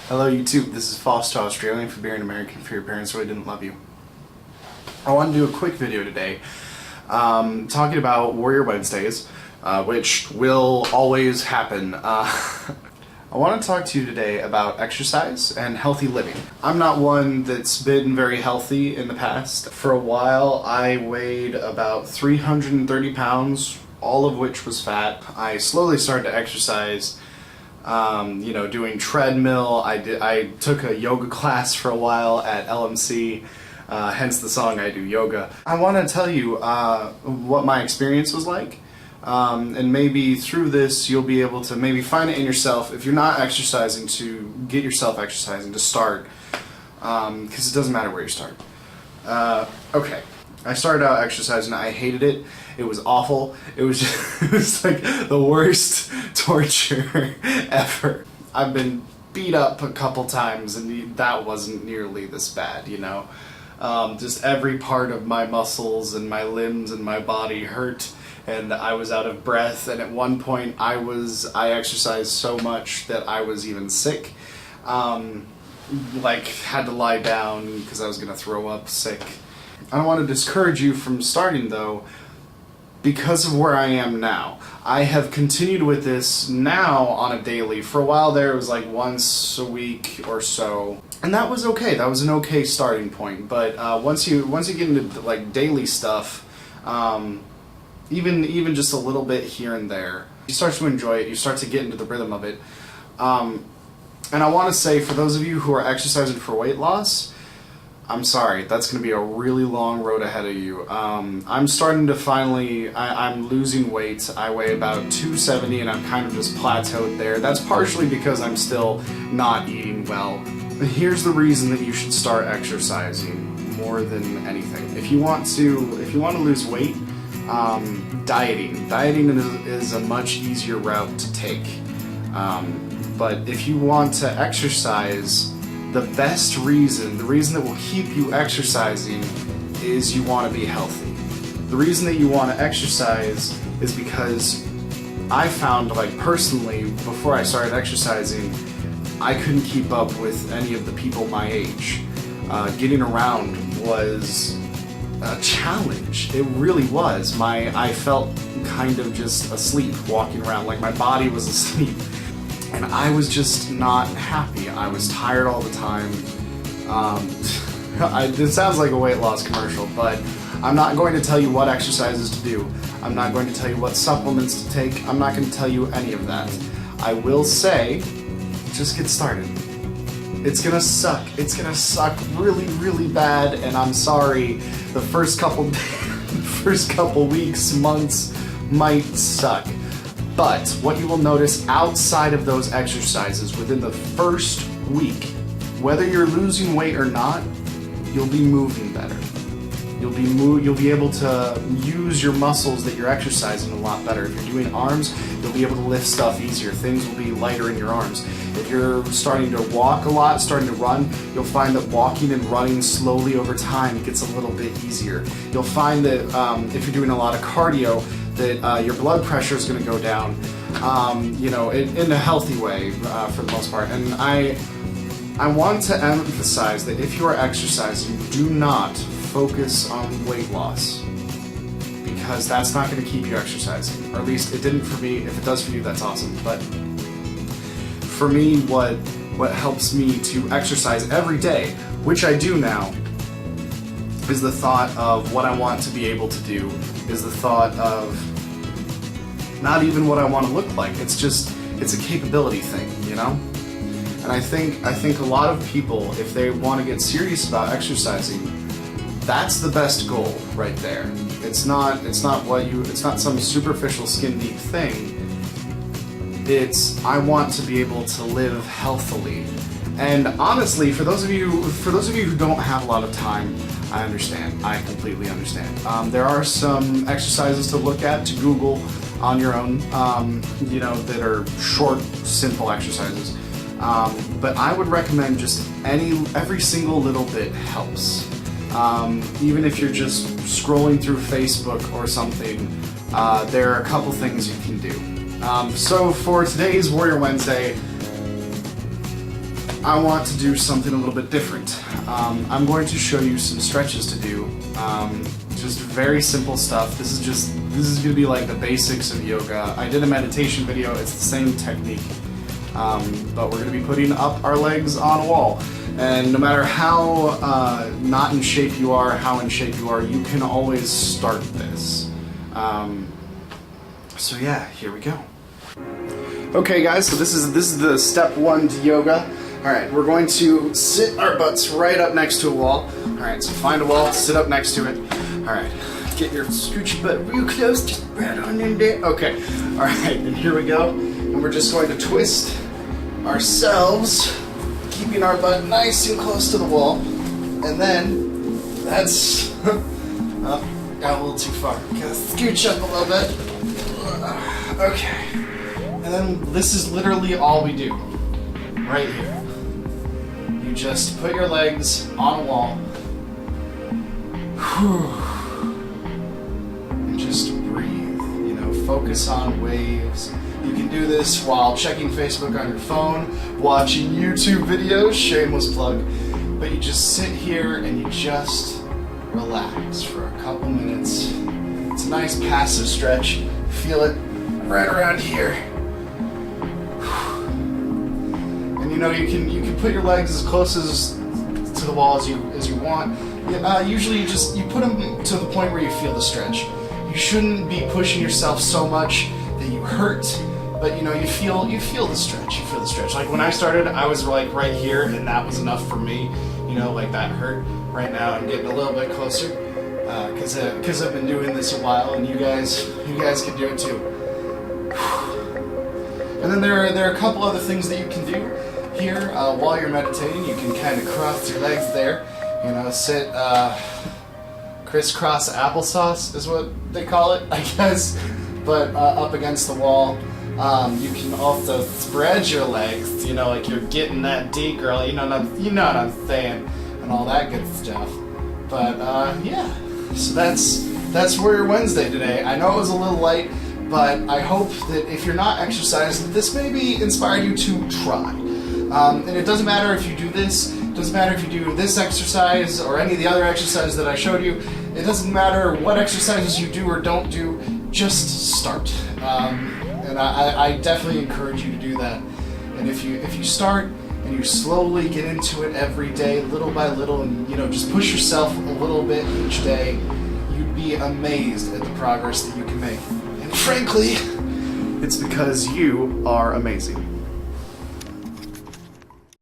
Hello YouTube, this is fawstah, Australian for being American for your parents really didn't love you. I want to do a quick video today talking about Warrior Wednesdays, which will always happen. I want to talk to you today about exercise and healthy living. I'm not one that's been very healthy in the past. For a while I weighed about 330 pounds, all of which was fat. I slowly started to exercise. Doing treadmill. I took a yoga class for a while at LMC, hence the song I Do Yoga. I want to tell you what my experience was like, and maybe through this you'll be able to maybe find it in yourself. If you're not exercising, to get yourself exercising, to start, because it doesn't matter where you start. Okay. I started out exercising. I hated it. It was awful. It was like the worst torture ever. I've been beat up a couple times and that wasn't nearly this bad, you know. Just every part of my muscles and my limbs and my body hurt, and I was out of breath, and at one point I exercised so much that I was even sick. Like had to lie down because I was gonna throw up sick. I don't want to discourage you from starting though, because of where I am now. I have continued with this now on a daily. For a while there it was like once a week or so, and that was okay. That was an okay starting point. But once you get into like daily stuff, even just a little bit here and there, you start to enjoy it. You start to get into the rhythm of it. And I want to say, for those of you who are exercising for weight loss, I'm sorry, that's going to be a really long road ahead of you. I'm starting to finally, I'm losing weight. I weigh about 270 and I'm kind of just plateaued there. That's partially because I'm still not eating well. But here's the reason that you should start exercising more than anything. If you want to lose weight, dieting. Dieting is a much easier route to take. But if you want to exercise, the best reason, the reason that will keep you exercising, is you want to be healthy. The reason that you want to exercise is because I found, like personally, before I started exercising, I couldn't keep up with any of the people my age. Getting around was a challenge. It really was. I felt kind of just asleep walking around, like my body was asleep. And I was just not happy. I was tired all the time. This sounds like a weight loss commercial, but I'm not going to tell you what exercises to do. I'm not going to tell you what supplements to take. I'm not going to tell you any of that. I will say, just get started. It's gonna suck. It's gonna suck really, really bad, and I'm sorry. The first couple weeks, months might suck. But what you will notice outside of those exercises, within the first week, whether you're losing weight or not, you'll be moving better. You'll be able to use your muscles that you're exercising a lot better. If you're doing arms, you'll be able to lift stuff easier. Things will be lighter in your arms. If you're starting to walk a lot, starting to run, you'll find that walking and running slowly over time gets a little bit easier. You'll find that if you're doing a lot of cardio, that your blood pressure is going to go down, in a healthy way for the most part. And I want to emphasize that if you are exercising, do not focus on weight loss, because that's not going to keep you exercising. Or at least it didn't for me. If it does for you, that's awesome. But for me, what helps me to exercise every day, which I do now, is the thought of what I want to be able to do, is the thought of not even what I want to look like. It's a capability thing, you know? And I think a lot of people, if they want to get serious about exercising, that's the best goal right there. It's not some superficial skin deep thing. It's, I want to be able to live healthily. And honestly, for those of you who don't have a lot of time, I understand. I completely understand. There are some exercises to look at, to Google on your own, that are short, simple exercises. But I would recommend just every single little bit helps. Even if you're just scrolling through Facebook or something, there are a couple things you can do. So for today's Warrior Wednesday, I want to do something a little bit different. I'm going to show you some stretches to do. Just very simple stuff. This is going to be like the basics of yoga. I did a meditation video. It's the same technique. But we're going to be putting up our legs on a wall. And no matter how not in shape you are, how in shape you are, you can always start this. So yeah, here we go. Okay guys, so this is the step one to yoga. Alright, we're going to sit our butts right up next to a wall. Alright, so find a wall, sit up next to it. Alright, get your scoochie butt real close, just right on in there. Okay, alright, and here we go. And we're just going to twist ourselves, keeping our butt nice and close to the wall. And then, that's, oh, got a little too far. Gotta scooch up a little bit. Okay. And then this is literally all we do. Right here. You just put your legs on a wall. And just breathe. You know, focus on waves. You can do this while checking Facebook on your phone, watching YouTube videos, shameless plug. But you just sit here and you just relax for a couple minutes. It's a nice passive stretch. Feel it right around here. And you know, you can put your legs as close as to the wall as you want. Usually you put them to the point where you feel the stretch. You shouldn't be pushing yourself so much that you hurt, but you know, you feel the stretch. You feel the stretch. Like when I started, I was like right here, and that was enough for me. You know, like that hurt. Right now, I'm getting a little bit closer because I've been doing this a while, and you guys can do it too. And then there are a couple other things that you can do here while you're meditating. You can kind of cross your legs there. You know, sit crisscross applesauce is what they call it, I guess. But up against the wall. You can also spread your legs. You know, like you're getting that D, girl. You know what I'm saying, and all that good stuff. But yeah. So that's Warrior Wednesday today. I know it was a little light, but I hope that if you're not exercising, this maybe inspired you to try. And it doesn't matter if you do this, it doesn't matter if you do this exercise or any of the other exercises that I showed you. It doesn't matter what exercises you do or don't do, just start. And I definitely encourage you to do that. And if you start and you slowly get into it every day, little by little, and you know, just push yourself a little bit each day, you'd be amazed at the progress that you can make. And frankly, it's because you are amazing.